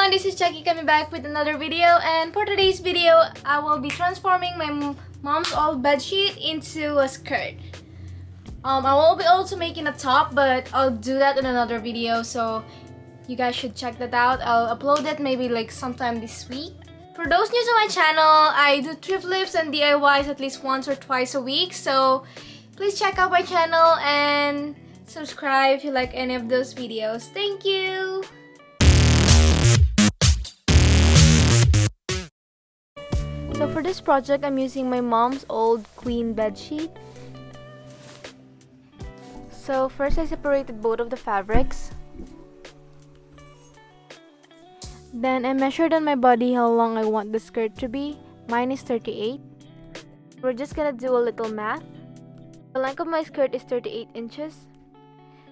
everyone, this is Jackie coming back with another video, and for today's video, I will be transforming my mom's old bedsheet into a skirt. I will be also making a top, but I'll do that in another video, so you guys should check that out. I'll upload it maybe like sometime this week. For those new to my channel, I do thrift lifts and DIYs at least once or twice a week, so please check out my channel and subscribe if you like any of those videos. Thank you! So for this project, I'm using my mom's old queen bedsheet. So first I separated both of the fabrics. Then I measured on my body how long I want the skirt to be. Mine is 38. We're just gonna do a little math. The length of my skirt is 38 inches.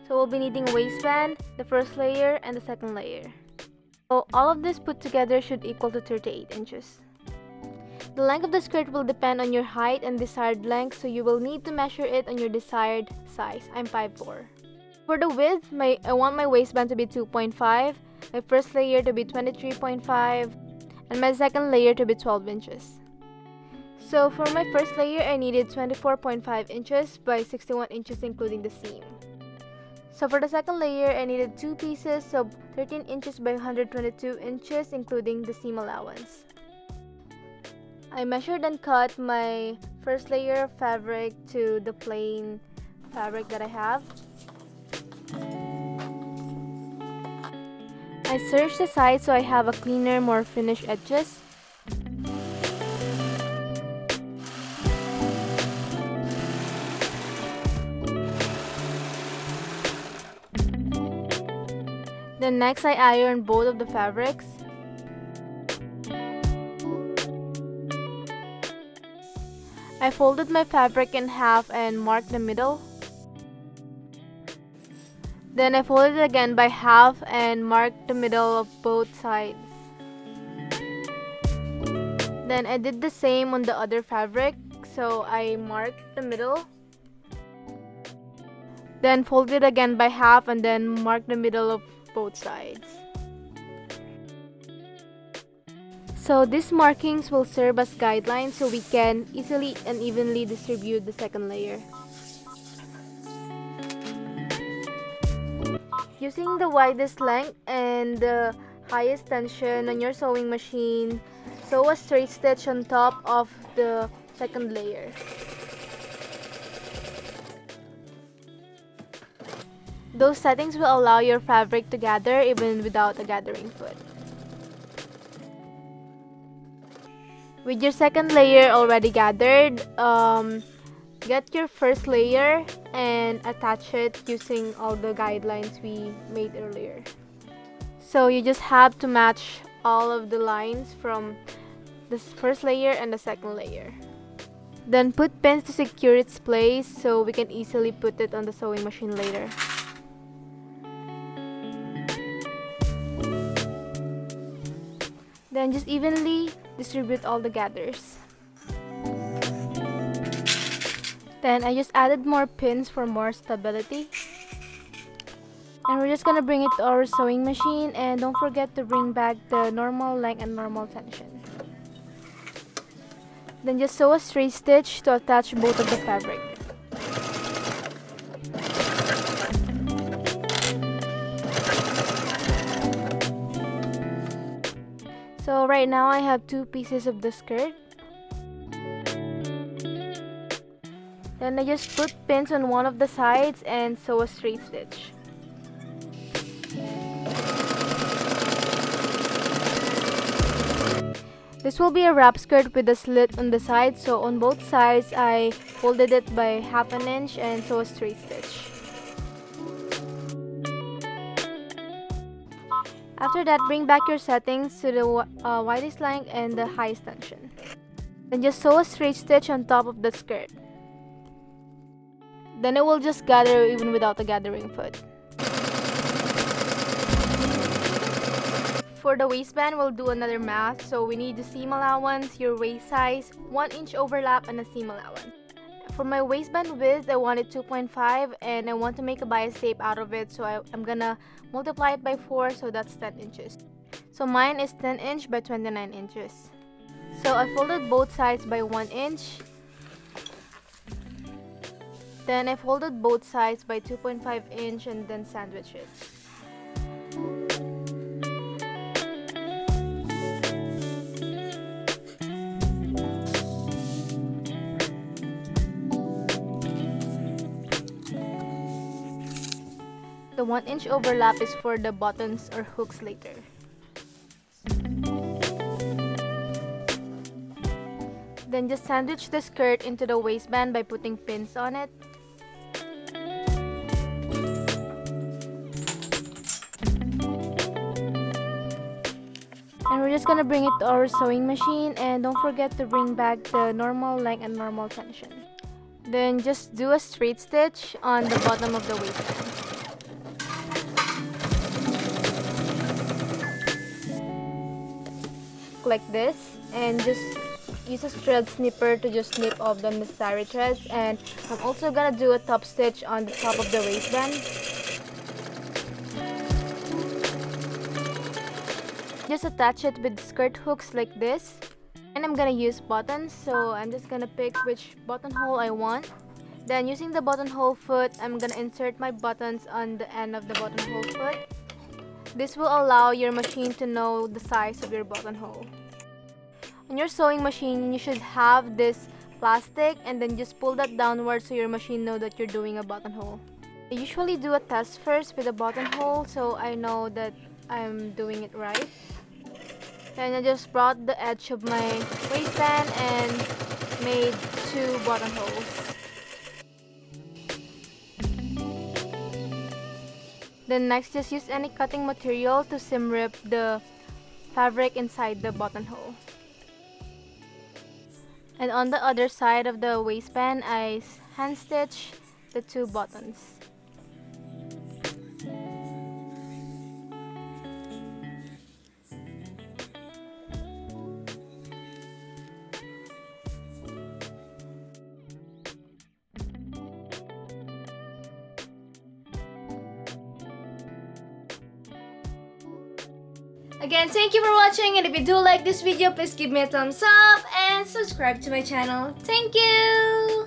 So we'll be needing a waistband, the first layer, and the second layer. So all of this put together should equal to 38 inches. The length of the skirt will depend on your height and desired length, so you will need to measure it on your desired size. I'm 5'4". For the width, I want my waistband to be 2.5, my first layer to be 23.5, and my second layer to be 12 inches. So for my first layer, I needed 24.5 inches by 61 inches including the seam. So for the second layer, I needed 2 pieces of 13 inches by 122 inches including the seam allowance. I measured and cut my first layer of fabric to the plain fabric that I have. I serged the sides so I have a cleaner, more finished edges. Then next I ironed both of the fabrics. I folded my fabric in half and marked the middle. Then I folded it again by half and marked the middle of both sides. Then I did the same on the other fabric, so I marked the middle. Then folded again by half and then marked the middle of both sides. So these markings will serve as guidelines so we can easily and evenly distribute the second layer. Using the widest length and the highest tension on your sewing machine, sew a straight stitch on top of the second layer. Those settings will allow your fabric to gather even without a gathering foot. With your second layer already gathered, get your first layer and attach it using all the guidelines we made earlier. So you just have to match all of the lines from this first layer and the second layer. Then put pins to secure its place so we can easily put it on the sewing machine later. Then just evenly distribute all the gathers. Then I just added more pins for more stability. And we're just gonna bring it to our sewing machine, and don't forget to bring back the normal length and normal tension. Then just sew a straight stitch to attach both of the fabric. So right now I have 2 pieces of the skirt. Then I just put pins on one of the sides and sew a straight stitch. This will be a wrap skirt with a slit on the side, so on both sides I folded it by half an inch and sew a straight stitch. After that, bring back your settings to the widest length and the highest tension. Then just sew a straight stitch on top of the skirt. Then it will just gather even without a gathering foot. For the waistband, we'll do another math. So we need the seam allowance, your waist size, 1 inch overlap, and a seam allowance. For my waistband width, I wanted 2.5 and I want to make a bias tape out of it, so I'm gonna multiply it by 4, so that's 10 inches. So mine is 10 inch by 29 inches. So I folded both sides by 1 inch. Then I folded both sides by 2.5 inch and then sandwich it. The 1 inch overlap is for the buttons or hooks later. Then just sandwich the skirt into the waistband by putting pins on it. And we're just gonna bring it to our sewing machine, and don't forget to bring back the normal length and normal tension. Then just do a straight stitch on the bottom of the waistband. Like this, and just use a thread snipper to just snip off the necessary threads. And I'm also gonna do a top stitch on the top of the waistband. Just attach it with skirt hooks like this, and I'm gonna use buttons, so I'm just gonna pick which buttonhole I want. Then using the buttonhole foot, I'm gonna insert my buttons on the end of the buttonhole foot. This will allow your machine to know the size of your buttonhole. On your sewing machine, you should have this plastic, and then just pull that downward so your machine knows that you're doing a buttonhole. I usually do a test first with a buttonhole so I know that I'm doing it right. Then I just brought the edge of my waistband and made 2 buttonholes. Then next, just use any cutting material to seam rip the fabric inside the buttonhole. And on the other side of the waistband, I hand stitch the 2 buttons. Again, thank you for watching, and if you do like this video, please give me a thumbs up and subscribe to my channel. Thank you!